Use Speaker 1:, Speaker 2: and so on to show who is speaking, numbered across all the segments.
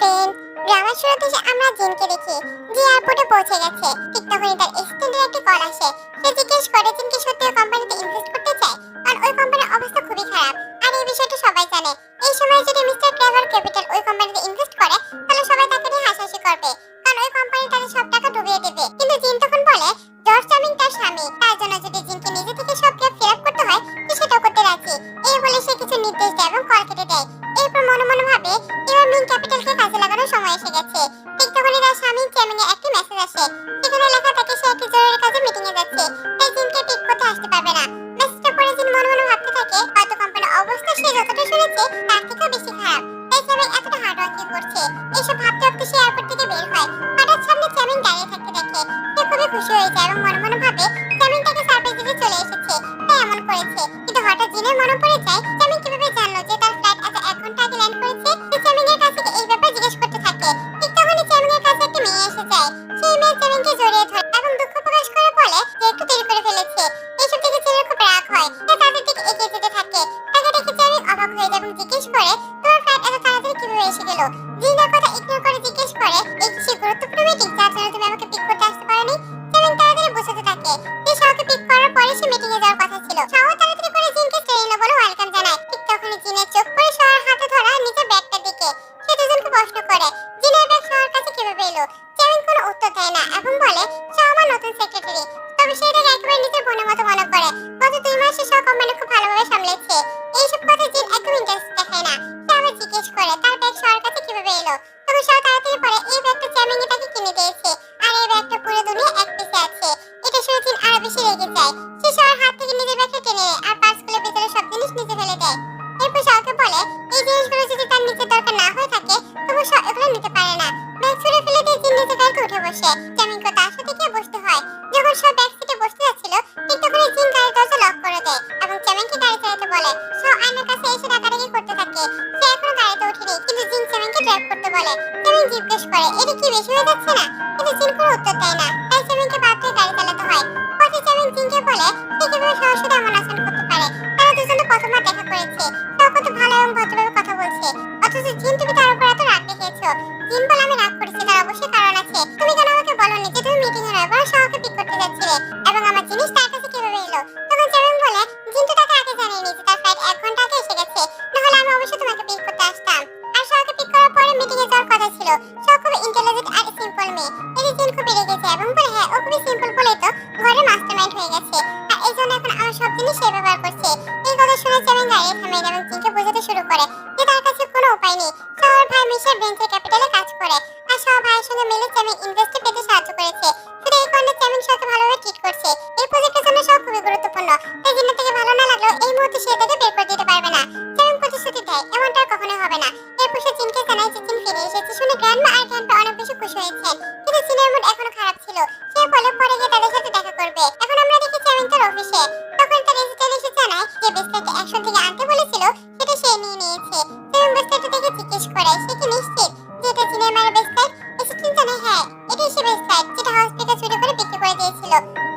Speaker 1: Friend. ড্রামার শুরুতে আমরা জিনকে দেখি যে এয়ারপোর্টে পৌঁছে গেছে। ঠিক তখনই তার এক্সিডেন্টের একটা কল আসে। সে জিজ্ঞেস করে জিনকে সত্যি ওই কোম্পানিতে ইনভেস্ট করতে চায়, কারণ ওই কোম্পানির অবস্থা খুবই খারাপ। আর এই বিষয়টা সবাই জানে। এই সময় যদি মিস্টার ট্রেভার ক্যাপিটাল ওই কোম্পানিতে ইনভেস্ট করে, তাহলে সবাই তাকে নিয়ে হাসাহাসি করবে, কারণ ওই কোম্পানি তাদের সব টাকা ডুবিয়ে দেবে। কিন্তু জিন তখন বলে জর্জ চামিং তার স্বামী, তার জন্য যদি জিনকে নিজে থেকে সব ক্যাপ ফিল আপ করতে হয়, তো সেটাও করতে রাজি। এই বলে সে কিছু নির্দেশ দেয় এবং কল কেটে দেয়। এরপর মনে মনে ভাবে এবার মেইন ক্যাপিটালকে কাজে লাগানোর সময় এসে গেছে। ঠিক তখনই তার স্বামী চ্যামিং এর একটি মেসেজ আসে। সেখানে লেখা থাকে সে একটি জরুরি কাজে মিটিং এ যাচ্ছে, তাই জিনকে পিক করতে আসতে পারবে না। মেসেজটা পড়ে জিন মনে মনে ভাবতে থাকে হয়তো কোম্পানির অবস্থা সে যতটা শুনেছে তার থেকেও বেশি খারাপ, তাই চ্যামিং এতটা হার্ড ওয়ার্কিং করছে। এইসব ভাবতে ভাবতে সে এয়ারপোর্ট থেকে বের হয়। হঠাৎ সামনে চ্যামিং দাঁড়িয়ে থাকতে দেখে সে খুবই খুশি হয়ে যায় এবং মনে মনে ভাবে চ্যামিং তাকে সারপ্রাইজ দিতে চলে এসেছে, তাই এমন করেছে। কিন্তু হঠাৎ জিনের মনে পড়ে যায় চ্যামিং কিভাবে জানলো যে তার ফ্লাইট আজ 1 ঘন্টা আগে ল্যান্ড করেছে। সে চ্যামিং এর কাছে এই ব্যাপারে জিজ্ঞেস করতে থাকে। ঠিক তখনই চ্যামিং এর কাছে একটা মেয়ে এসে যায়। সেই মেয়ে চ্যামিংকে জড়িয়ে ধরে এবং দুঃখ প্রকাশ করে বলে যে একটু দেরি করে ফেলেছে। এইসব দেখে চ্যামিং খুব রাগ হয়। সে তাদের দিকে এগিয়ে যেতে থাকে। তাকে দেখে চ্যামিং অবাক হয়ে যায় এবং জিজ্ঞেস করে তোমার ফ্লাইট এত তাড়াতাড়ি কিভাবে এসে গেল। জিনের কথা ইগনোর করে জিজ্ঞেস করে এই কি সে গুরুত্বপূর্ণ মিটিং যার জন্য তুমি আমাকে পিক করতে আসতে পারোনি। চ্যামিং তাড়াতাড়ি বুঝতে থাকে যে শাওকে পিক করার পরে সে মিটিং এ যাওয়ার কথা ছিল। শাও তাড়াতাড়ি করে জিনকে ট্রেনে বলে ওয়েলকাম জানায়। ঠিক তখনই জিনের চোখ পড়ে শাওর হাতে ধরা নিজের ব্যাগটার দিকে। সে দুজনকে প্রশ্ন করে জিনের ব্যাগ শাওর কাছে কিভাবে এলো। চ্যামিং কোনো উত্তর দেয় না এবং বলে শাও আমার নতুন সেক্রেটারি। তবে সে এটাকে একেবারে নিজের বোনের মতো মনে করে। গত 2 মাসে শাও কোম্পানি খুব ভালোভাবে সামলেছে। এইসব কথা জিন একদম ইন্টারেস্ট দেখায় না। সে আবার জিজ্ঞেস করে তার ব্যাগ শাওর কাছে কিভাবে এলো। তবে শাও তাড়াতাড়ি বলে এই ব্যাগটা চ্যামিং এ তাকে কিনে দিয়েছে, আর এই ব্যাগটা পুরো দুনিয়া এক পিসে আছে। এটা শুনে জিন আরো বেশি রেগে যায়। সে শাওর হাত থেকে নিজের ব্যাগটা টেনে নেয় আর পার্স খুলে ভিতরে সব জিনিস নিচে ফেলে দেয়। এরপর শাওকে বলে এই জিনিসগুলো যদি তার নিচে দরকার না হয়ে থাকে তবে শাও এগুলো নিতে পারে না। ব্যাগ ছুঁড়ে ফেলে দিয়ে জিন নিজে গাড়িতে উঠে বসে। চ্যামিংকে তার সাথে গিয়ে বসতে হয়। যখন শাও ব্যাক সিটে বসতে যাচ্ছিল, ঠিক তখনই জিন গাড়ির দরজা লক করে দেয় এবং চ্যামিংকে গাড়ি চালাতে বলে। শাও আয়নার কাছে এসে ডাকাডাকি করতে থাকে। সে এখনো গাড়িতে ওঠেনি, কিন্তু জিন চ্যামিংকে ড্রাইভ করতে বলে। চ্যামিং জিজ্ঞেস করে এটা কি বেশি হয়ে যাচ্ছে না, কিন্তু জিন কোনো উত্তর দেয় না। তাই চ্যামিংকে বাধ্য হয়ে গাড়ি চালাতে হয়। পথে চ্যামিং জিনকে বলে সে কিভাবে শাওর সাথে এমন আচরণ করতে পারে। তারা দুজনে প্রথমবার দেখা করেছে। শাও কত ভালো এবং ভদ্রভাবে কথা বলছে, অথচ জিন তুমি তার উপর এত রাগ দেখিয়েছো। জিন বলে আমি রাগ করেছি তার অবশ্যই কারণ আছে। তুমি কেন আমাকে বলোনি যে তুমি মিটিং এ নয় বরং শাওকে পিক করতে যাচ্ছিলে, এবং আমার জিনিস তার কাছে কিভাবে এলো। তখন চ্যামিং বলে জিন তো তাকে আগে জানিয়েনি যে তার ফ্লাইট 1 ঘন্টা আগে এসে গেছে, নাহলে আমি অবশ্যই তোমাকে পিক করতে আসতাম। আর শাওকে পিক করার পরে মিটিং এ যাওয়ার কথা ছিল। শাও খুব ইন্টেলিজেন্ট আর সিম্পল মেয়ে। এতে জিন খুব রেগে যায় এবং বলে হ্যাঁ ও খুবই সিম্পল বলেই তো ঘরে মাস্টারমাইন্ড হয়ে গেছে, আর এই জন্য এখন আমার সব জিনিস সে ব্যবহার করছে। এই কথা শুনে চ্যামিং গাড়ি থামিয়ে এবং জিনকে বোঝাতে শুরু করে যে তার কাছে কোনো উপায় নেই। শাওর ভাই মিশেল ভেঞ্চার ক্যাপিটালে কাজ করে, আর শাও ভাইয়ের সঙ্গে মিলে চ্যামিং ইনভেস্টে পেতে সাহায্য করেছে। শুধু এই কারণে চ্যামিং শাওকে ভালোভাবে ট্রিট করছে। এই প্রজেক্টের জন্য শাও খুবই গুরুত্বপূর্ণ, তাই জিনের থেকে ভালো না লাগলেও এই মুহূর্তে সে তাকে বের করে দিতে পারবে না। চ্যামিং প্রতিশ্রুতি দেয় এমনটা আর কখনোই হবে না। এরপর সে জিনকে জানায় যে জিন ফিরে এসেছে শুনে গ্র্যান্ডমা আর গ্র্যান্ডপা অনেক বেশি খুশি হয়েছেন, কিন্তু জিনের মুড এখনো খারাপ ছিল। সে বলে পরে গিয়ে তাদের সাথে দেখা করবে। এখন আমরা দেখি চ্যামিং তার অফিসে। তখন তার রেজিস্ট্রার এসে জানায় যে ব্রেসলেটটা অ্যাকশন থেকে আনতে বলেছিল সেটা সে নিয়ে নিয়েছে। চ্যামিং ব্রেসলেটটা দেখে জিজ্ঞেস করে সে কি নিশ্চিত যে এটা জিনের মারা ব্রেসলেট। অ্যাসিস্ট্যান্ট জানায় হ্যাঁ এটাই সে ব্রেসলেট যেটা হসপিটালে চুরি করে বিক্রি করে দিয়েছিল।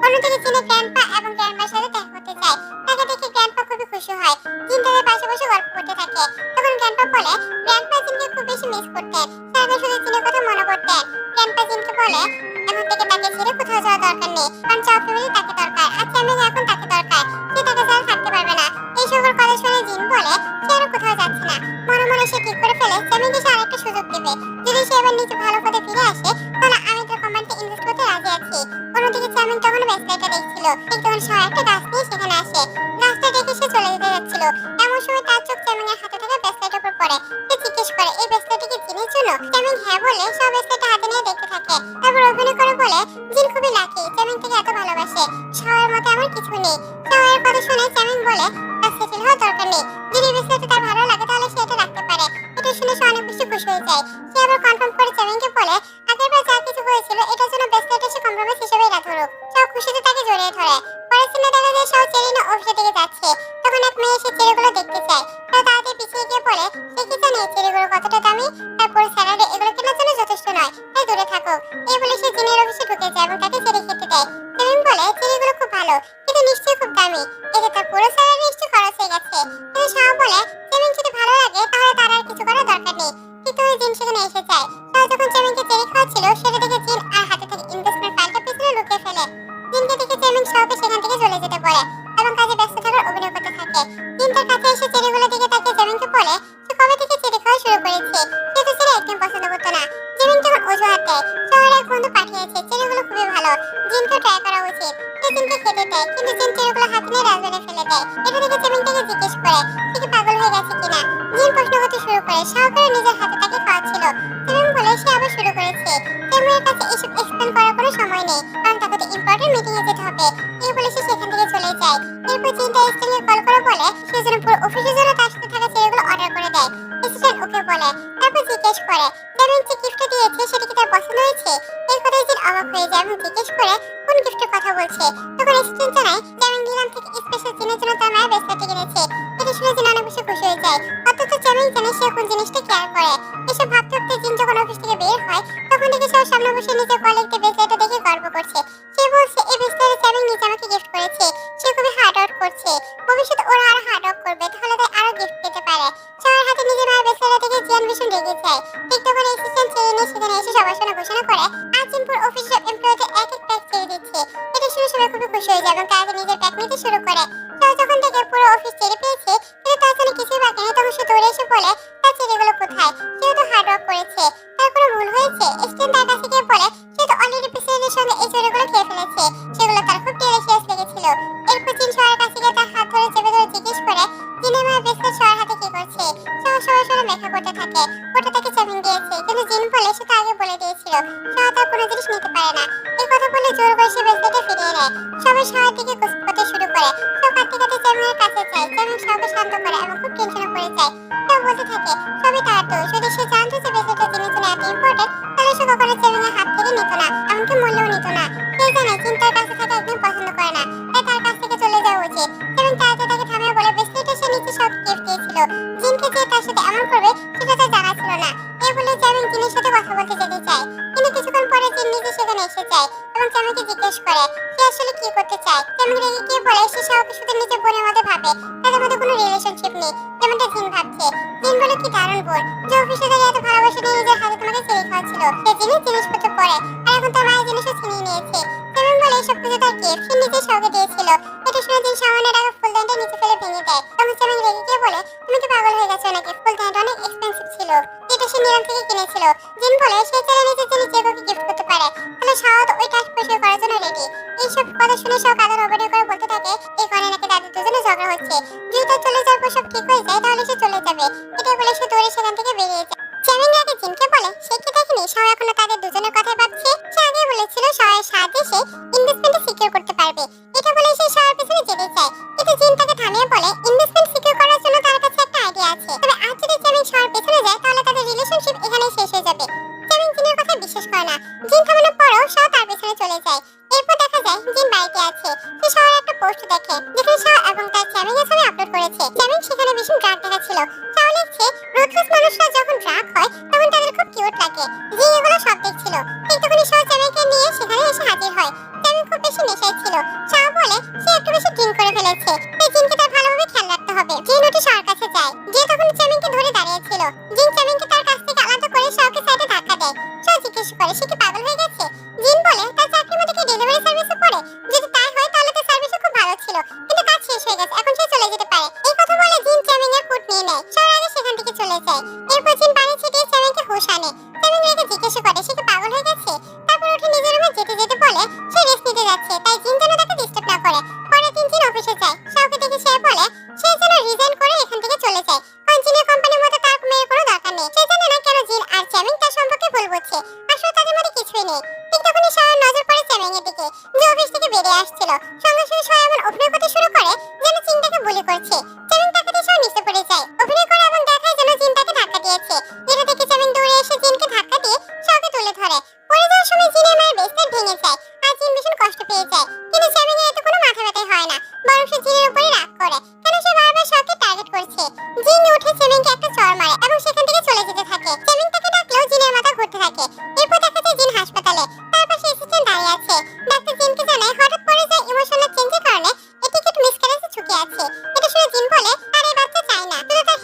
Speaker 1: অন্যদিকে জিনের গ্র্যান্ডপা এবং গ্র্যান্ডমার সাথে দেখা করতে যায়। তাকে দেখে গ্র্যান্ডপা খুবই খুশি হয়। জিন তাদের পাশে বসে গল্প করতে থাকে। তখন গ্র্যান্ডপা বলে গ্র্যান্ডপা জিনকে খুব বেশি মিস করতেন, সারাদিন শুধু জিনের কথা মনে পড়তেন। গ্র্যান্ডপা জিনকে বলে এখন থেকে তাকে ছেড়ে কোথাও যাওয়ার দরকার নেই, কারণ চাও ফ্যামিলি তাকে দরকার, আর চ্যামিং এখন তাকে দরকার। সে তাকে ছাড়া থাকতে পারবে না। এই সকল কথা শুনে জিন বলে সে আর কোথাও যাচ্ছে না। মনে মনে সে ঠিক করে ফেলে চ্যামিংকে সে আরেকটা সুযোগ দেবে। যদি সে এবার নিজে ভালো পথে ফিরে আসে তাহলে আমি তার কোম্পানিতে ইনভেস্ট করতে রাজি আছি। অন্যদিকে চ্যামিং তখন ব্রেসলেটটা দেখছিল। ঠিক তখন শাও একটা গাছ নিয়ে সেখানে আসে। গাছটা দেখে সে চলে যেতে যাচ্ছিল, এমন সময় তার চোখ চ্যামিং এর হাতে থাকা ব্রেসলেটের উপর পড়ে। সে জিজ্ঞেস করে এই ব্রেসলেটটা কি জিনের জন্য। চ্যামিং হ্যাঁ বলে শাও ব্রেসলেটটা হাতে নিয়ে দেখতে থাকে। তারপর অভিনয় করে বলে জিন খুবই লাকি চ্যামিং থেকে এত ভালোবাসে, শাওয়ের মতো আমার কিছু নেই। শাওয়ের কথা শুনে চ্যামিং বলে তার সেটেল হওয়ার দরকার নেই, যদি ব্রেসলেটটা তার ভালো লাগে তাহলে সে এটা রাখতে পারে। এটা শুনে সে অনেক বেশি খুশি হয়ে যায়। সে আবার কনফার্ম করে চ্যামিংকে বলে আগেরবার যা কিছু হয়েছিল এটার জন্য ব্রেসলেটটা সে কম্প্রোমাইজ হিসেবে ধরুক। শাও খুশিতে তাকে জড়িয়ে ধরে। পরের সিনে দেখা যায় শাও চেরি নিয়ে অফিসের দিকে যাচ্ছে। তখন এক মেয়ে এসে চেরিগুলো দেখতে চায়। শাও তাড়াতাড়ি পিছিয়ে গিয়ে বলে সে কি জানে চেরিগুলো কতটা দামি, তার পুরো স্যালারি এগুলো কেনার জন্য যথেষ্ট নয়, তাই দূরে থাকো। এই বলে সে জিনের অফিসে ঢুকে যায় এবং তাকে চেরি খেতে দেয়। চ্যামিং বলে চেরিগুলো খুব ভালো, কিন্তু নিশ্চয়ই খুব দামি, এতে তার পুরো স্যালারি নিশ্চয়ই খরচ হয়ে গেছে। কিন্তু শাও বলে চ্যামিং যদি ভালো লাগে তাহলে তার আর কিছু করার দরকার নেই। কিন্তু ওই জিন সেখানে সেখানে এসে যায়। শাওন যখন চেমিনকে চেরি খাওয়াচ্ছিল সেটা দেখে জিন আর হাতে থেকে ইনভেস্টমেন্ট ফাইলটা পিছনে লুকিয়ে ফেলে। জিনকে দেখে চেমিন শাওকে সেখান থেকে চলে যেতে বলে এবং কাজে ব্যস্ত থাকার অভিনয় করতে থাকে। জিন তার কাছে এসে চেরিগুলো দিকে তাকিয়ে চেমিনকে বলে সে কবে থেকে চেরি খাওয়া শুরু করেছে, সে তো চেরি একদম পছন্দ করতো না। চেমিন তখন অজুহাত দেয় শহরে এক বন্ধু পাঠিয়েছে, চেরিগুলো খুবই ভালো, জিনকে ট্রাই করা উচিত। সে জিনকে খেতে দেয় কিন্তু জিন চেরিগুলো হাতে নিয়ে ডাস্টবিনে ফেলে দেয়। এটা দেখে চেমিন তাকে জিজ্ঞেস করে সে কি পাগল হয়ে গেছে কিনা। জিন প্রশ্ন করতে শুরু করে সহকারে নিজের হাতে তাকে খাওয়াচ্ছিল। চেমিন বলে সে আবার শুরু করেছে। চেমিনের কাছে এসব এক্সপ্লেন করার কোনো সময় নেই কারণ তাকে তো ইম্পর্টেন্ট মিটিংয়ে যেতে হবে। এই বলে সে সেখান থেকে চলে যায়। এরপর জিন তার স্ত্রীকে কল করে বলে সে যেন পুরো অফিসের জন্য তার সাথে থাকা চেরিগুলো অর্ডার করে দেয়। অ্যাসিস্ট্যান্ট ওকে বলে। তারপর জিজ্ঞেস করে চেমিন যে গিফটটা দিয়েছে সেটা কি তার পছন্দ হয়েছে। এই কথায় জিন অবাক হয়ে যায় এবং জিজ্ঞেস করে কোন গিফটের কথা বলছে। তখন অ্যাসিস্ট্যান্ট জানায় চেমিন নিলাম থেকে স্পেশাল জিনের জন্য তার মায়ের ব্রেসলেটটা কিনেছে। এটা শুনে জিন অনেক বেশি খুশি হয়ে যায়। অথচ চেমিন জানে সে কোন জিনিসটা কেয়ার করে। এসব ভাবতে ভাবতে জিন যখন অফিস থেকে বের হয় তখন দেখে সবার সামনে বসে নিজের কলিগদের ব্রেসলেটটা দেখে গর্ব করছে। সে বলছে এই ব্রেসলেটটা চেমিন নিজে আমাকে গিফট করেছে। সে খুবই হার্ড ওয়ার্ক করছে, ভবিষ্যতে ওরা আরো হার্ড ওয়ার্ক করবে, তাহলে তাই আরো গিফট পেতে পারে। সবার হাতে নিজের মায়ের ব্রেসলেটটা দেখে জিয়ান ভীষণ রেগে যায়। ঠিক তখন অ্যাসিস্ট্যান্ট চেরি নিয়ে সেখানে এসে সবার সামনে ঘোষণা করে আজ জিনপুর অফিসের এমপ্লয়িদের এক এক প্যাক চেরি দিচ্ছে। এটা শুনে সবাই খুবই খুশি হয়ে যায় এবং কাজে নিজের প্যাক নিতে শুরু করে। সবাই যখন থেকে পুরো অফিস চেরি পেয়েছে কিন্তু তার জন্য কিছুই বাকি নেই তখন সে দৌড়ে এসে বলে তার চেরিগুলো কোথায়, সেও তো হার্ড ওয়ার্ক করেছে, তার কোনো ভুল হয়েছে। স্টেন তার কাছে গিয়ে বলে সে তো অলরেডি প্রেসিডেন্টের সঙ্গে এই চেরিগুলো খেয়ে ফেলেছে, সেগুলো তার খুব ডেলিশিয়াস লেগেছিল। এরপর জিন সবার কাছে গিয়ে তার হাত ধরে চেপে ধরে জিজ্ঞেস করে জিনের মায়ের ব্রেসলেট সবার হাতে কি করছে। সবাই সবার সঙ্গে দেখা করতে থাকে। ওটা তাকে চেমিন দিয়েছে কিন্তু জিন বলে সে তো আগে বলে দিয়েছিল সবাই তার কোনো জিনিস নিতে পারে না। এই কথা বলে জোর করে সে ব্রেসলেটটা ফিরিয়ে নেয়। সবাই সবার দিকে গোসপ করতে শুরু করে। সব কাঁদতে কাঁদতে চেমিনের কাছে যায়। চেমিন সবাইকে শান্ত করে এবং খুব টেনশনে পড়ে যায়। সব বলতে থাকে সবই তার দোষ, যদি সে জানতো যে ব্রেসলেটটা জিনের জন্য এত ইম্পর্টেন্ট তাহলে সে কখনো চেমিনের হাত থেকে নিত না, এমনকি মূল্যও নিত না। সে জানে জিন তার কাছে থাকা একদম পছন্দ করে না, তাই তার কাছ থেকে চলে যাওয়া উচিত। চেমিন তাড়াতাড়ি তাকে থামিয়ে বলে ব্রেসলেটটা সে নিচে সব গিফট দিয়েছিল, জিনকে যে তার সাথে এমন করবে সেটা তার জানা ছিল না। এই বলে চেমিন জিনের সাথে কথা বলতে যেতে চায় কিন্তু কিছুক্ষণ পরে জিন নিজে সেখানে এসে যায় এবং চেমিনকে জিজ্ঞেস করে সে আসলে কি করতে চায়। চেমিন রেগে গিয়ে বলে সে শাওকে শুধু নিজের বোনের মধ্যে ভাবে, তাদের মধ্যে কোনো রিলেশনশিপ নেই যেমনটা জিন ভাবছে। জিন বলে কি দারুণ বোন যে অফিসে দাঁড়িয়ে এত ভালোবাসা নিয়ে নিজের হাতে তোমাকে চেরি খাওয়াচ্ছিল। সে জিনের জিনিসপত্র পরে আর এখন তার মায়ের জিনিসও ছিনিয়ে নিয়েছে। চেমিন বলে এসব কিছু তার গিফট, সে নিজে শাওকে দিয়েছিল। এটা শুনে জিন সামান্য টাকা ফুলদানটা নিচে ফেলে ভেঙে দেয়। তখন চেমিন রেগে গিয়ে বলে তুমি কি পাগল হয়ে গেছো নাকি, ফুলদানটা অনেক এক্সপেন্সিভ ছিল, এটা সে নিলাম থেকে কিনেছিল। জিন বলে সে চাইলে নিজের জন্য যে কাউকে গিফট করতে পারে, তাহলে শাও তো ওই টাস্ক পরিষ্কার করার জন্য রেডি। এইসব কথা শুনে শাও কাঁদার অভিনয় করে বলতে থাকে এই কারণে নাকি তাদের দুজনে ঝগড়া হচ্ছে, যদি তার চলে যাওয়ার পর সব ঠিক হয়ে যায় তাহলে সে চলে যাবে। এটাই বলে সে দৌড়ে সেখান থেকে বেরিয়ে যায়। চেমিন রাগে জিনকে বলে সে কি দেখেনি শাও এখনো তাদের দুজনের কথাই ভাবছে। সে আগে বলেছিল শাওয়ের সাহায্যে সে ইনভেস্টমেন্ট সিকিউর করতে পারবে। এটা বলে সে শাওয়ের পিছনে যেতে চায় কিন্তু জিন তাকে থামিয়ে বলে ইনভেস্টমেন্ট সিকিউর করার জন্য তার কাছে একটা আইডিয়া আছে, তবে আজ যদি চেমিন শাওয়ের পেছনে যায় তাহলে তাদের রিলেশনশিপ এখানেই শেষ হয়ে যাবে। চেমিন জিনের কথা বিশ্বাস করে না। জিন থামানোর পরও শাও তার পেছনে চলে যায়। এরপর দেখা যায় জিন বাড়িতে আছে। সে শাওয়ের একটা পোস্ট দেখে যেখানে শাও এবং তার চেমিনের ছবি আপলোড করেছে। চেমিন সেখানে ভীষণ ড্রাগ দেখাচ্ছিল। শাও লিখছে রুথলেস মানুষরা যখন ড্রাগ হয় তখন তাদের খুব কিউট লাগে। জিন এগুলো সব দেখছিল। ঠিক তখনই শাও চেমিনকে নিয়ে সেখানে এসে হাজির হয়। চেমিন খুব বেশি নেশায় ছিল। শাও বলে সে একটু বেশি ড্রিঙ্ক করে ফেলেছে, তাই জিনকে তার ভালোভাবে খেয়াল রাখতে হবে। জিন উঠে শাওর কাছে যায়। যে তখন চেমিনকে ধরে দাঁড়িয়েছিল। জিন চেমিনকে তার কাছ থেকে আলাদা করে শাওকে সাইডে ধাক্কা দেয়। শাও জিজ্ঞেস করে সে কি পাগল হয়ে গেছে। জিন বলে তার চাকরির মধ্যে কি ডেলিভারি সার্ভিসে পড়ে, যদি তাই হয় তাহলে তার সার্ভিসও খুব ভালো ছিল কিন্তু কাজ শেষ হয়ে গেছে, এখন সে চলে যেতে পারে। এই কথা বলে জিন চেমিনের ফুট নিয়ে নেয়। শাওর আগে সেখান থেকে চলে যায়। এরপর জিন পানি ছিটিয়ে চেমিনকে হুঁশ আনে। চেমিন রেগে জিজ্ঞেস করে সে কি পাগল হয়ে গেছে। তারপর উঠে নিজের রুমে যেতে যেতে বলে সে রেস্ট নিতে যাচ্ছে, তাই জিন যেন তাকে ডিস্টার্ব না করে। পরের দিন জিন অফিসে যায়। শাওকে দেখে সে বলে সে যেন রিজাইন করে এখান থেকে চলে যায়, কারণ জিনের কোম্পানির মধ্যে তার মেয়ের কোনো দরকার নেই। সে জানে না কেন জিন আর চেমিন তার সম্পর্কে ভুল বুঝছে, আসলে তাদের মধ্যে কিছুই নেই। ঠিক তখনই শাওর নজর পড়ে চেমিনের দিকে যে অফিস থেকে বেরিয়ে আসছিল। সঙ্গে সঙ্গে শাও এমন অভিনয় করতে শুরু করে যেন জিন তাকে বুলি করছে। চেমিন তাকে দিয়ে শাও নিচে পড়ে যায়, অভিনয় করে এবং দেখায় যেন জিন তাকে ধাক্কা দিয়েছে। এটা দেখে চেমিন দৌড়ে এসে জিনকে ধাক্কা দিয়ে শাওকে তুলে ধরে। পড়ে যাওয়ার সময় জিনের মায়ের ব্রেসলেট ভেঙে যায় আর জিন ভীষণ কষ্ট পেয়ে যায়। কিন্তু চেমিনের এতে কোনো মাথা ব্যথাই হয় না, বরং সে জিনের উপরে রাগ করে কেন সে বারবার শাওকে টার্গেট করছে। জিন উঠে চেমিনকে একটা চড় মারে এবং সেখান থেকে চলে যেতে থাকে। চেমিন তাকে ডাকলেও জিনের মাথা ঘুরতে থাকে। এরপর দেখা যায় জিন হাসপাতালে, তার পাশে অ্যাসিস্ট্যান্ট দাঁড়িয়ে আছে। ডাক্তার জিনকে জানায় হঠাৎ পড়ে যায় ইমোশনাল চেঞ্জের কারণে এটিকেট মিসক্যারেজে ঝুঁকি আছে। এটা শুনে জিন বলে আর এই বাচ্চা চায় না, শুধু তার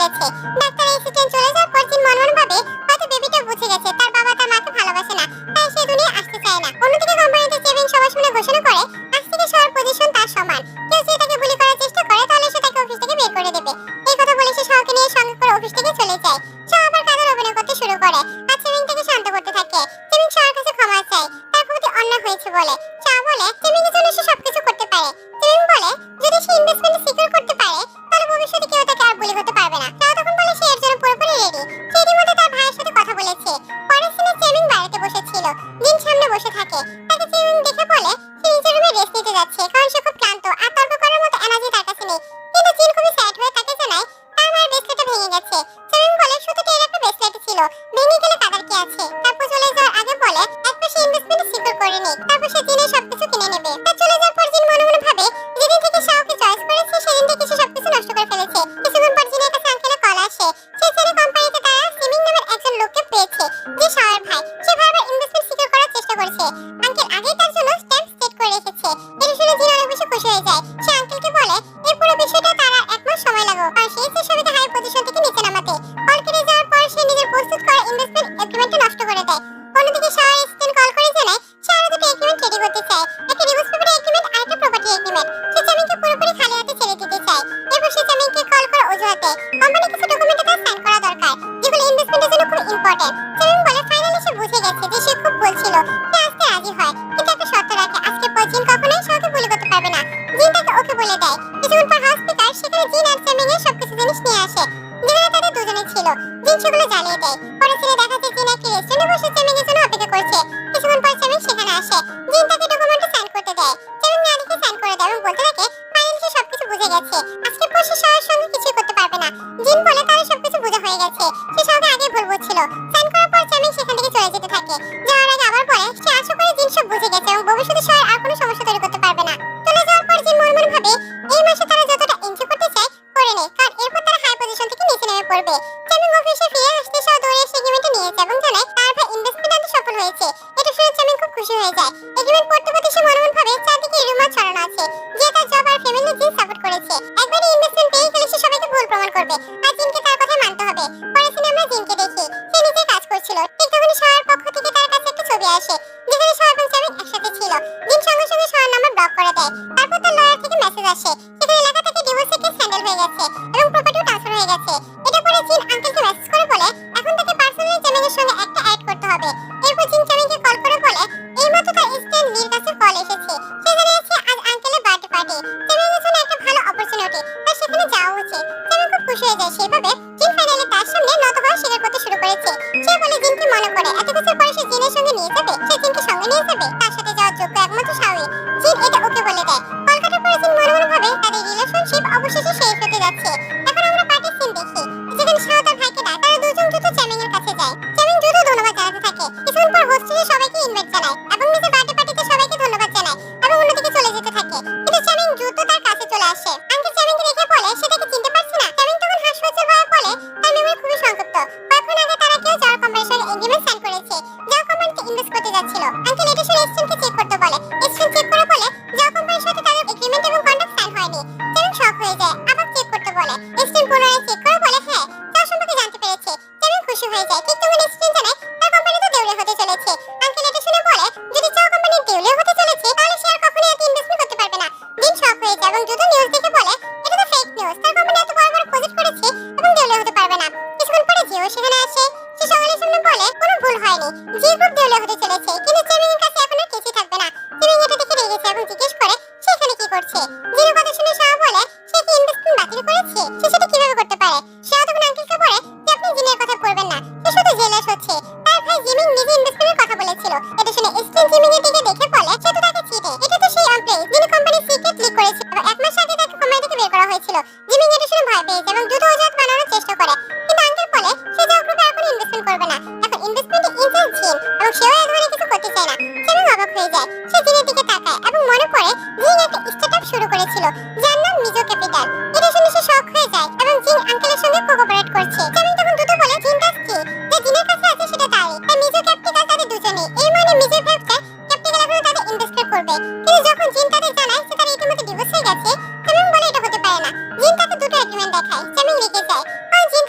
Speaker 1: ফেলেছে। ডাক্তার অ্যাসিস্ট্যান্ট চলে যাওয়ার পর জিন মনে মনে ভাবে হয়তো বেবিটা বুঝে গেছে তার বাবা তার মাকে ভালোবাসে না, তাই সে দুনিয়া আসতে চায় না। অন্যদিকে কোম্পানিতে চেভিং সবার সামনে ঘোষণা করে আজ থেকে সবার পজিশন তার সমান, কেউ যদি তাকে বুলি করার চেষ্টা করে তাহলে সে তাকে অফিস থেকে বের করে দেবে। এই কথা বলে সে শাওকে নিয়ে সঙ্গে করে অফিস থেকে চলে যায়। শাও আবার কাজের অভিনয় করতে শুরু করে আর চেভিং তাকে শান্ত করতে থাকে। চেভিং শাওর কাছে ক্ষমা চায় তার প্রতি অন্যায় হয়েছে বলে। শাও বলে চেভিং এর জন্য সে সবকিছু করতে পারে। চেভিং বলে যদি সে ইনভেস্টমেন্ট সিকিউর করতে পারে তাহলে ভবিষ্যতে কেউ তাকে আর বুলি করতে পারবে না। শাও তখন বলে সে এর জন্য পুরোপুরি রেডি। সে ইতিমধ্যে তার ভাইয়ের সাথে কথা বলেছে। পরের সিনে চেভিং বাড়িতে বসেছিল, জিন সামনে বসে থাকে। তাকে চেভিং দেখে বলে সে নিজের রুমে রেস্ট নিতে যাচ্ছে কারণ সে খুব ক্লান্ত আর তর্ক করার মতো এনার্জি তার কাছে নেই। কিন্তু জিন খুবই স্যাড হয়ে তাকে জানায় তার মায়ের ব্রেসলেটটা ভেঙে গেছে। চেভিং বলে শুধু এর একটা ব্রেসলেট ছিল, ভেঙে গেলে কাদার কি আছে। তারপর চলে যাওয়ার আগে বলে একবার সে ইনভেস্টমেন্ট সিকিউর করে নে, তারপর সে জিনের সবকিছু কিনে নেবে। তার চলে যাওয়ার পর জিন মনে মনে ভাবে যেদিন থেকে শাওকে চয়েস করেছে সেদিন থেকে সে সবকিছু নষ্ট করে ফেলেছে। কিছুক্ষণ পর জিনের কাছে আঙ্কেলের কল আসে। সে ছেলে কোম্পানিতে তারা সিমিং নামের একজন লোককে পেয়েছে যে শাওর ভাই। সে বারবার ইনভেস্টমেন্ট সিকিউর করার চেষ্টা করছে। আঙ্কেল আগেই তার জন্য স্ট্যাম্প সেট করে রেখেছে। এটা শুনে জিন অনেক বেশি খুশি হয়ে যায়। সে আঙ্কেলকে বলে এই পুরো বিষয়টা তার আর 1 মাস সময় লাগবে আর সে সবাইকে হাই পজিশন থেকে নিচে নামাতে। কল কেটে যাওয়ার পর সে নিজের প্রস্তুত করা ইনভেস্টমেন্ট এগ্রিমেন্টটা নষ্ট করে দেয়। অন্যদিকে শাওর অ্যাসিস্ট্যান্ট কল করে জানায় সে আরো দুটো এগ্রিমেন্ট রেডি করতে চায়, একটা ডিভোর্স পেপার এগ্রিমেন্ট আর একটা প্রপার্টি এগ্রিমেন্ট। সে চেমিংকে পুরোপুরি খালি হাতে ছেড়ে দিতে চায়। এরপর সে চেমিংকে কল করে অজুহাতে কোম্পানি কিছু ডকুমেন্টে তার সাইন করা দরকার যেগুলো ইনভেস্টমেন্টের জন্য খুব ইম্পর্টেন্ট। চেমিং বলে ফাইনালি সে বুঝে গেছে যে সে খুব ভুল ছিল। সে আসতে রাজি হয় কিন্তু একটা শর্ত রাখে আজকের পর জিন কখনোই শাওকে বুলি করতে পারবে না। জিন তাকে ওকে বলে দেয়। কিছুক্ষণ পর হাউস স্পিকার সেখানে জিন আর চেমিং এর সবকিছু জিনিস নিয়ে আসে যেগুলো তাদের দুজনে ছিল। জিন সেগুলো জ্বালিয়ে দেয়। পরে ছেলে দেখা যায় জিন একটি রেস্টুরেন্টে বসে চেমিং এর জন্য অপেক্ষা করছে। কিছুক্ষণ পর চেমিং সেখানে আসে। জিন তাকে ডকুমেন্টে সাইন করতে দেয়। চেমিং নানিকে সাইন করে দেয় এবং বলতে থাকে ফাইনালি সে সবকিছু বুঝে গেছে, আজকের পর সে শাওর সঙ্গে কিছুই করতে পারবে না। জিন বলে তার সবকিছু বোঝা হয়ে গেছে, সে শাওকে আগে ভুল বুঝছিল। সাইন করার পর চেমিং সেখান থেকে চলে যেতে থাকে। যাওয়ার আগে আবার বলে সে আশা করে জিন সব বুঝে গেছে এবং ভবিষ্যতে শাওর আর কোনো সমস্যা তৈরি করতে পারবে না। চলে যাওয়ার পর জিন মনে মনে ভাবে এই মাসে তারা যতটা এনজয় করতে চায় করে নে, কারণ এরপর তারা হাই পজিশন থেকে নিচে নেমে পড়বে। চেমিং অফিসে ফিরে আসতে শাও দৌড়ে এসে এগ্রিমেন্টটা নিয়েছে এবং জানায় তার ভাই ইনভেস্টমেন্ট আনতে সফল হয়েছে। এটা শুনে চেমিং খুব খুশি হয়ে যায়। এগ্রিমেন্ট পড়তে পড়তে সে মনে মনে ভাবে চারদিকে রুমার ছড়ানো আছে যে তার জব আর ফ্যামিলি জিন সাপোর্ট করেছে। একবারই ইনভেস্টমেন্ট পেয়ে গেলে সে সবাইকে ভুল প্রমাণ করবে আর জিনকে তার কথা মানতে হবে। পরে সিনে আমরা জিনকে দেখি সে নিজে কাজ করছিল। ঠিক তখনই শাওর পক্ষ থেকে তার কাছে একটা ছবি আসে যেখানে শাও এবং চেমিং একসাথে ছিল। জিন সঙ্গে সঙ্গে শাওর নাম্বার ব্লক করে দেয়। তারপর তার লয়ার থেকে মেসেজ আসে সেখানে লেখা থাকে ডিভোর্সের কেস হ্যান্ডেল হয়ে গেছে এবং প্রপার্টিও ট্রান্সফার হয়ে গেছে। এটা পরে জিন আঙ্কেলকে মেসেজ করে বলে এখন তাকে পার্সোনালি চেমিং এর সঙ্গে একটা অ্যাড করতে হবে। এরপর জিন চেমিংকে কল করে বলে এইমাত্র তার স্ট্যান্ড লির কাছে কল এসেছে। সে জানিয়েছে আজ আঙ্কেলের বার্থডে পার্টি, চেমিং এর জন্য একটা ভালো অপরচুনিটি, তার সেখানে যাওয়া উচিত। চেমিং খুব খুশি হয়ে যায়। সেভাবে জিন ফাইনালি তার সামনে নত হওয়া স্বীকার করতে শুরু করেছে। সে বলে জিনকে মনে করে এত কিছুর পরে সে জিনের সঙ্গে নিয়ে যাবে, সে জিনকে সঙ্গে নিয়ে যাবে, তার সাথে যাওয়ার যোগ্য একমাত্র শাওই। জিন এটা ওকে বলে দেয়। কলকাতার পরে জিন মনে মনে ভাবে তাদের রিলেশনশিপ অবশেষে শেষ হতে যাচ্ছে। এখন আমরা পার্টির সিন দেখি যেখানে শাও তার ভাইকে ডাকে। তারা দুজন দ্রুত চেমিং এর কাছে যায়। চেমিং দ্রুত ধন্যবাদ জানাতে থাকে। কিছুক্ষণ পর হোস্টেলে সবাইকে ইনভাইট জানায় এবং নিজের বার্থডে পার্টিতে সবাইকে ধন্যবাদ জানায় এবং অন্যদিকে চলে যেতে থাকে। কিন্তু চেমিং দ্রুত তার কাছে চলে আসে। আঙ্কেল চেমিংকে দেখে বলে সে তাকে চিনতে পারছে না। চেমিং তখন হাসপাতাল বয়ে বলে তার মেমোরি খুবই সংক্ষিপ্ত। কয়েকক্ষণ আগে তারা কেউ যাওয়ার কোম্পানির সঙ্গে এগ্রিমেন্ট সাইন করেছে, যাও কোম্পানিতে ইনভেস্ট করতে যাচ্ছিল। আঙ্কেল এটা শুনে এসেন্টকে চেক করতে বলে। এসেন্ট চেক করে বলে যাও কোম্পানির সাথে তাদের এগ্রিমেন্ট এবং কন্ট্রাক্ট সাইন হয়নি। চেমিং শক হয়ে যায়, আবার চেক করতে বলে। এসেন্ট পুনরায় চেক করে বলে হ্যাঁ যাও সম্পর্কে জানতে পেরেছে। চেমিং খুশি হয়ে যায়। ঠিক তখন এসেন্ট জানায় তার কোম্পানি তো দেউলিয়া হতে চলেছে। আঙ্কেল এটা শুনে বলে যদি চাও কোম্পানি দেউলিয়া হতে চলেছে তাহলে সে আর কখনোই এত ইনভেস্টমেন্ট করতে পারবে না। জিন শক হয়ে যায় এবং দ্রুত নিউজ দেখে বলে এটা তো ফেক নিউজ, তার কোম্পানি এত বড় বড় প্রজেক্ট করেছে এবং দেউলিয়া হতে পারবে না। কিছুক্ষণ পরে জিও সেখানে আসে। সে সকালের সামনে বলে কোনো ভুল হয়নি, জি গ্রুপ দেউলিয়া হতে চলেছে। কিন্তু চেমিং এর কাছে এখন আর কিছুই থাকবে না। চেমিং এটা দেখে রেগে যায় এবং জিজ্ঞেস করে সে এখানে কি করছে। জিনের কথা শুনে শাও বলে সে কি ইনভেস্টমেন্ট বাতিল করেছে, সে সেটা কিভাবে করতে পারে। শাও তখন আঙ্কেলকে বলে যে আপনি জিনের কথা করবেন না, সে শুধু জেলাস হচ্ছে। তার ভাই জিমিং নিজে ইনভেস্টমেন্টের কথা বলেছিল। এটা শুনে স্টিন জিমিং এর দিকে দেখে বলে সে তো তাকে চিটে, এটা তো সেই এমপ্লয়ি যিনি কোম্পানির সিক্রেট লিক করেছিল এবং 1 মাস আগে তাকে কোম্পানি থেকে বের করা হয়েছিল। জিমিং এটা শুনে ভয় পেয়েছে এবং দ্রুত অজুহাত বানানোর চেষ্টা করে। কিন্তু আঙ্কেল বলে সে যাও গ্রুপে এখন ইনভেস্টমেন্ট করবে না, এখন ইনভেস্টমেন্টে ইনচার্জ জিন এবং সেও এই ধরনের কিছু করতে চায় না। চেমিং অবাক হয়ে যায়। সে জিনের দিকে তাকায় এবং মনে পড়ে জিন একটা স্টার্টআপ শুরু করেছিল যার নাম মিজো ক্যাপিটাল। এটা শুনে সে শক হয়ে যায় এবং জিন আঙ্কেলের সঙ্গে কোঅপারেট করছে। চেমিং তখন দ্রুত বলে জিন কাজ কি, যে জিনের কাছে আছে সেটা তারই, তাই মিজো ক্যাপিটাল তাদের দুজনেই। এই মানে মিজো ভাবছে ক্যাপিটাল এখন তাদের ইনভেস্ট করবে। কিন্তু যখন জিন তাদের জানায় যে তার ইতিমধ্যে ডিভোর্স হয়ে গেছে, চেমিং বলে এটা হতে পারে না। জিন তাকে দুটো এগ্রিমেন্ট দেখায়। চেমিং রেগে যায় কারণ জিন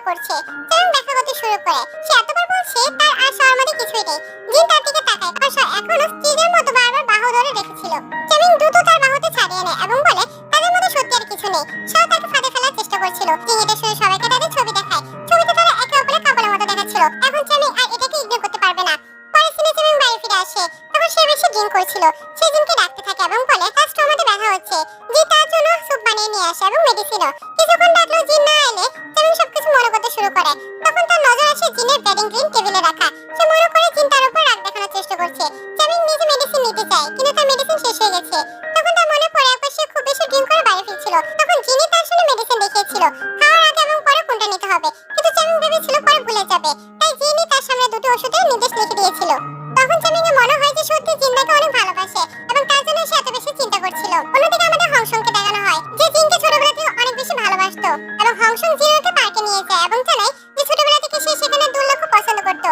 Speaker 1: করছে। চ্যামিং দেখা করতে শুরু করে। সে এতবার বলছে তার আর সবার মধ্যে কিছুই নেই। জিন তার দিকে তাকায়, আর সে এখনো স্থিরের মতো বারবার বাহু ধরে রেখেছিল। চ্যামিং দ্রুত তার বাহুতে ছাড়িয়ে নেয় এবং বলে তাদের মধ্যে সত্যি আর কিছু নেই। সেও তাকে ফাঁদে ফেলার চেষ্টা করছিল। জিন এটা শুনে সবাইকে তাদের ছবি দেখায়। ছবিতে তারা একে অপরের কাপড়ের মতো দেখাচ্ছিল। এখন চ্যামিং আর এটাকে ইগনোর করতে পারবে না। পরে সিনে চ্যামিং বাড়ি ফিরে আসে। তখন সে বেশি ড্রিঙ্ক করছিল। সে জিনকে ডাকতে থাকে এবং বলে তার স্টোমাতে ব্যথা হচ্ছে। জিন তার জন্য স্যুপ বানিয়ে নিয়ে আসে এবং মেডিসিনও। কিছুক্ষণ ডাকলেও জিন না এলে চ্যামিং সবকিছু মনে করতে শুরু করে। তখন তার নজর আসে জিনের ব্যাডিং ক্রিম টেবিলে রাখা। সে মনে করে জিন তার উপর রাগ দেখানোর চেষ্টা করছে। চ্যামিং নিজে মেডিসিন নিতে চায়, কিন্তু তার মেডিসিন শেষ হয়ে গেছে। তখন তার মনে পড়ে একবার সে খুব বেশি ড্রিঙ্ক করে বাড়ি ফিরছিল। তখন জিনি তার সামনে মেডিসিন দেখিয়েছিল, খাওয়ার আগে এবং পরে কোনটা নিতে হবে। কিন্তু চ্যামিং ভেবেছিল পরে ভুলে যাবে, তাই জিনি তার সামনে দুটো ওষুধের নির্দেশ লিখে দিয়েছিল। তখন চ্যামিং এর মনে হয় যে সত্যি জিন তাকে অনেক ভালোবাসে এবং তার জন্য সে এত বেশি চিন্তা করছিল। অন্যদিকে আমাদের হংসংকে দেখানো হয় যে জিনকে ছোটবেলা থেকে অনেক বেশি ভালোবাসতো এবং হংসং জিনকে পার্কে নিয়ে যায় এবং জানায় যে ছোটবেলা থেকে সে সেখানে দুর্লক্ষ পছন্দ করত।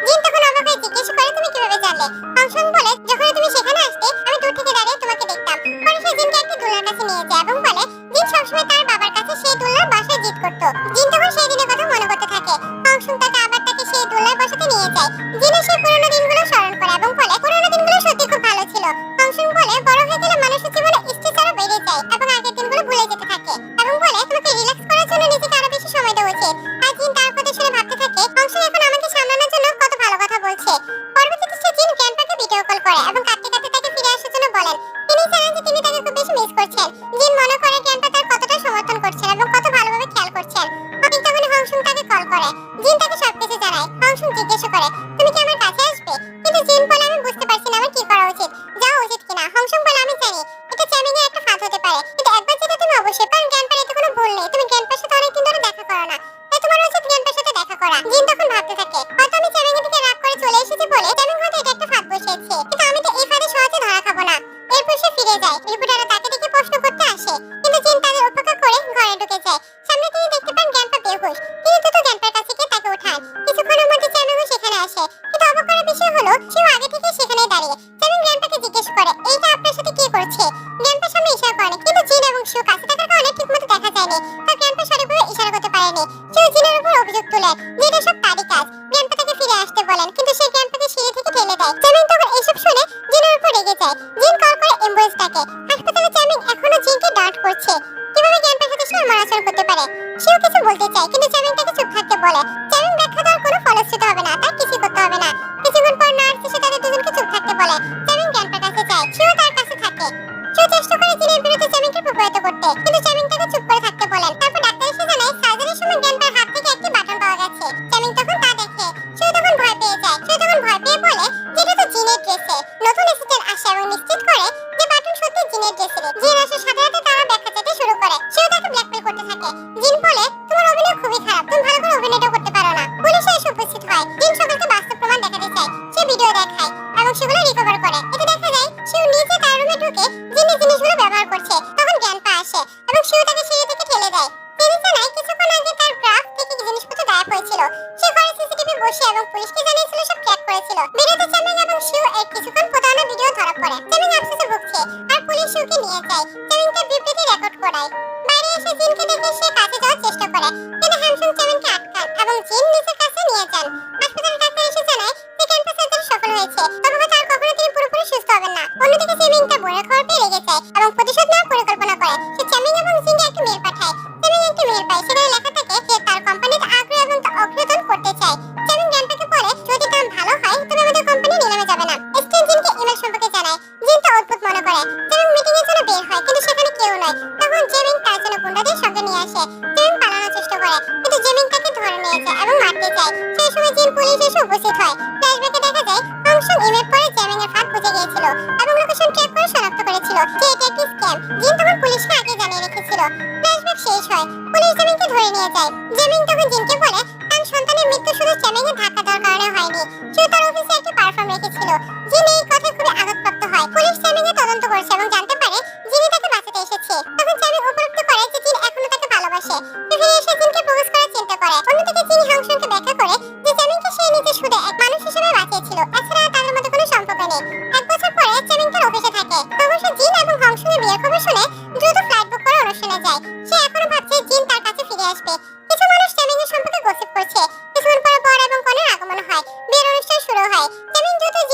Speaker 1: জিন তখন অবাক হয়ে জিজ্ঞেস করে তুমি কিভাবে জানলে? হংসং বলে যখন তুমি সেখানে আসতে আমি দূর থেকে দাঁড়িয়ে তোমাকে দেখতাম। পরে সে জিনকে একটি দোলনার কাছে নিয়ে যায় এবং বলে জিন সবসময় তার বাবার কাছে সেই দোলনার বাসায় জিত করত। জিন তখন সেই দিনের কথা মনে করতে থাকে। হংসং তাকে আবার তাকে সেই দোলনার বসাতে নিয়ে যায়। জিনের সেই পুরনো দিনগুলো স্মরণ করে এবং বলে পুরনো দিনগুলো সত্যি খুব ভালো ছিল। হংসং বলে বড় হয়ে গেলে মানুষের জীবনে স্ট্রেস আরো বেড়ে যায় এবং আগের দিনগুলো ভুলে যেতে থাকে এবং বলে তোমাকে রিল্যাক্স করার জন্য নিজেকে আরো বেশি সময় দেওয়া উচিত। আর জিন তার কথা শুনে ভাবতে থাকে হংসং এখন আমাকে সামলানোর জন্য কত ভালো কথা বলছে। পরবর্তীতে সে জিন গ্র্যান্ডপাকে ভিডিও কল করে এবং কাঁদতে কাঁদতে তাকে ফিরে আসার জন্য বলেন। তিনি জানান যে তিনি তাকে খুব বেশি মিস করছেন। জিন মনে করে গ্র্যান্ডপা তার কতটা সমর্থন করছেন এবং কত ভালোভাবে খেয়াল করছেন। ঠিক তখন হংসং তাকে কল করে। জিন তাকে সবকিছু জানায়। হংসং জিজ্ঞেস করে তুমি কি আমার কাছে আসবে? কিন্তু জিন বলে আমি বুঝতে পারছি না আমার কি করা উচিত, যাওয়া উচিত কিনা। হংসং বলে আমি জানি এটা চ্যামিং এর একটা ফাঁদ হতে পারে, কিন্তু একবার যেটা তুমি অবশ্যই, কারণ গ্র্যান্ডপার এতে কোনো ভুল নেই। তুমি গ্র্যান্ডপার সাথে অনেকদিন ধরে দেখা করো না, তাই তোমার উচিত গ্র্যান্ডপার সাথে দেখা করা। জিন তখন ভাবতে থাকে হয়তো আমি চ্যামিং এর দিকে রাগ করে চলে এসেছি বলে চ্যামিং হয়তো এটা একটা ফাঁদ বসিয়েছে, কিন্তু আমি তো এই ফাঁদে সহজে ধরা খাবো না। এরপর সে ফিরে যায়। রিপোর্টাররা তাকে দেখে প্রশ্ন করতে আসে, কিন্তু জিন তাদের উপেক্ষা করে ঘরে ঢুকে যায়। সামনে তিনি দেখতে পান গ্র্যান্ডপা বেহুশ। তিনি দ্রুত গ্র্যান্ডপার কাছে গিয়ে তাকে উঠান। কিছুক্ষণের মধ্যে চ্যামিংও সেখানে আসে, কিন্তু অবাক করার বিষয় হলো সেও আগে থেকে সেখানেই দাঁড়িয়ে। চ্যামিং গ্র্যান্ডপাকে জিজ্ঞেস করে এইটা আপনার সাথে কি করছে? গ্র্যান্ডপার সামনে ইশারা করে, কিন্তু জিন এবং শিউ কাছে থাকার কারণে ঠিকমতো দেখা যায়নি। তার গ্র্যান্ডপা সঠিকভাবে ইশারা করতে পারেনি। শিউ জিনের উপর অভিযোগ তোলেন যে এটা সব তারই কাজ। গ্র্যান্ডপা তাকে ফিরে আসতে বলেন, কিন্তু সে গ্র্যান্ডপাকে সিঁড়ি থেকে ঠেলে দেয়। চ্যামিং তখন এসব শুনে জিনের উপর রেগে যায়। জিন কল করে অ্যাম্বুলেন্স ডাকে। হাসপাতালে চ্যামিং এখনো জিনকে ডাউট করছে কিভাবে গ্র্যান্ডপার সাথে সে এমন আচরণ করতে পারে। সেও কিছু বলতে চায়, কিন্তু চ্যামিং তাকে চুপ থাকতে বলে। চ্যামিং ব্যাখ্যা দেওয়ার কোনো ফলশ্রুতি হবে না, তার কিছু করতে হবে না। কিছুক্ষণ পর নার্স এসে তাদের দুজনকে চুপ থাকতে বলে। চ্যামিং গ্র্যান্ডপার কাছে যায়, সেও তার কাছে থাকে। সেও চেষ্টা করে জিনের বিরুদ্ধে চ্যামিংকে প্রভাবিত করতে, কিন্তু চ্যামিং তাকে চুপ করে থাকতে বলেন। তারপর ডাক্তার এসে জানায় সার্জারির সময় গ্র্যান্ডপার হাত থেকে একটি বাটন পাওয়া গেছে। চ্যামিং তখন তা দেখে। সেও তখন ভয় পেয়ে যায়। সেও তখন ভয় পেয়ে বলে যে এটা তো জিনের ড্রেসে। নতুন অ্যাসিস্ট্যান্ট আসে এবং নিশ্চিত করে যে বাটন সত্যি জিনের ড্রেসের। জিন আসার সাথে সাথে তারা ব্যাখ্যা চাইতে শুরু করে। সেও তাকে ব্ল্যাকমেল করতে থাকে। জিন বলে তোমার অভিনয় খুবই খারাপ, তুমি ভালো করে অভিনয়টা করতে পারো না। পুলিশে এসে উপস্থিত হয়। জিন সকলকে বাস্তব প্রমাণ দেখাতে চায়। সে ভিডিও দেখায় এবং সেগুলো রিকভার করে। এতে দেখা যায় সেও নিজে তার রুমে ঢুকে জিনের জিনিসগুলো ব্যবহার করছে। তখন গ্র্যান্ডপা আসে এবং সেও তাকে সিঁড়ি থেকে ঠেলে দেয়। তিনি জানায় কিছুক্ষণ আগে তার গ্রাফ থেকে জিনিসপত্র গায়েব হয়েছিল। সে ঘরে সিসিটিভি বসে এবং পুলিশকে জানিয়েছিল সব ট্র্যাক করেছিল। ভিডিওতে চ্যামিং এবং শিউ এর কিছুক্ষণ প্রতারণা ভিডিও ধরা পড়ে। চ্যামিং আফসোসে ভুগছে আর পুলিশ শিউকে নিয়ে যায়। চ্যামিং তার বিবৃতি রেকর্ড করায়। বাইরে এসে জিনকে দেখে সে কাছে যাওয়ার চেষ্টা করে, কিন্তু হ্যামসং চ্যামিংকে আটকান এবং জিন নিজের কাছে নিয়ে যান। হাসপাতালে ডাক্তার এসে জানায় যে ক্যান্সার সার্জারি সফল হয়েছে, তবে হয়তো আর কখনো তিনি পুরোপুরি সুস্থ হবেন না। অন্যদিকে চ্যামিং তার বোনের খবর পেয়ে রেগে যায় এবং প্রতিশোধ নেওয়ার পরিকল্পনা করে। সে চ্যামিং এবং জিনকে একটা মেল পাঠায়। চ্যামিং একটা মেল পায়, সেখানে লেখা থাকে যে তার কোম্পানিতে আগ্রহ এবং তা অগ্রাধিকার করতে চায়। চ্যামিং গ্র্যান্ডপাকে বলে যদি দাম ভালো হয় তবে আমাদের কোম্পানি নিলামে যাবে না। স্টেন জিনকে ইমেল সম্পর্কে জানায়। জিন তা অদ্ভুত মনে করে। চ্যামিং মিটিং এর জন্য বের হয়, কিন্তু সেখানে কেউ নয়। তখন চ্যামিং তার জন্য গুন্ডাদের সঙ্গে নিয়ে আসে। চ্যামিং পালানোর চেষ্টা করে, কিন্তু চ্যামিং তাকে ধরে নিয়েছে এবং মারতে চায়। সেই সময় জিন পুলিশ এসে উপস্থিত হয়। ফ্ল্যাশব্যাকে দেখা যায় হংসং ইমেল পরে চ্যামিং এর ফাঁদ বুঝে গিয়েছিল এবং লোকেশন ট্র্যাক করে শনাক্ত করেছিল যে এটা একটি স্ক্যাম। জিন তখন পুলিশকে আগে জানিয়ে রেখেছিল। ফ্ল্যাশব্যাক শেষ হয়, পুলিশ চ্যামিংকে ধরে নিয়ে যায়। চ্যামিং তখন জিনকে বলে তার সন্তানের মৃত্যু শুধু চ্যামিং এর ধাক্কা দেওয়ার কারণে হয়নি, সে তার অফিসে একটা পারফর্ম রেখেছিল। জিন এই কথায় খুবই আঘাতপ্রাপ্ত হয়। পুলিশ চ্যামিং এর তদন্ত করছে এবং জানতে পারে জিনি তাকে বাঁচাতে এসেছে। তখন চ্যামিং উপলব্ধি করে যে জিন এখনো তাকে ভালোবাসে। ফিরে এসে জিনকে প্রপোজ করার চিন্তা করে। অন্যদিকে জিন হংসংকে ব্যাখ্যা করে যে চ্যামিংকে সে নিজে শুধু এক মানুষ হিসেবে বাঁচিয়েছিল, এছাড়া তাদের মধ্যে কোনো সম্পর্ক নেই। এক বছর পরে চ্যামিং তার অফিসে থাকে। তখন সে জিন এবং হংসং এর বিয়ের খবর শুনে দ্রুত ফ্লাইট বুক করে অনুষ্ঠানে যায়। সে এখনো ভাবছে জিন তার কাছে ফিরে আসবে। কিছু মানুষ চ্যামিং এর সম্পর্কে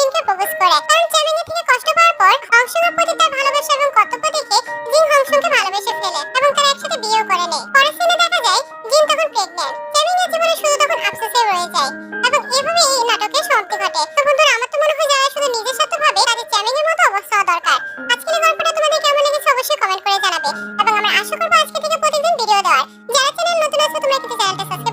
Speaker 1: জিনকে প্রপোজ করে। কারণ চ্যামিংয়ের থেকে কষ্ট পাওয়ার পর হংসংয়ের প্রতি তার ভালোবাসা এবং কর্তব্য দেখে জিন হংসংকে ভালোবেসে ফেলে এবং তারা একসাথে বিয়েও করে নেয়। পরের সিনে দেখা যায় জিন তখন প্রেগন্যান্ট। চ্যামিংয়ের জীবনে শুধু তখন আফসোসে রয়ে যায় এবং এভাবে এই নাটকের সমাপ্তি ঘটে। তো বন্ধুরা, আমার তো মনে হয় যারা শুধু নিজের স্বার্থ ভাবে তাদের চ্যামিংয়ের মতো অবস্থা হওয়া দরকার। আজকের এই গল্পটা তোমাদের কেমন লেগেছে অবশ্যই কমেন্ট করে জানাবে এবং আমরা আশা করব আজকে থেকে প্রতিদিন ভিডিও দেওয়ার। যারা চ্যানেল নতুন আছে তোমরা কিন্তু চ্যানেলটা সাবস্ক্রাইব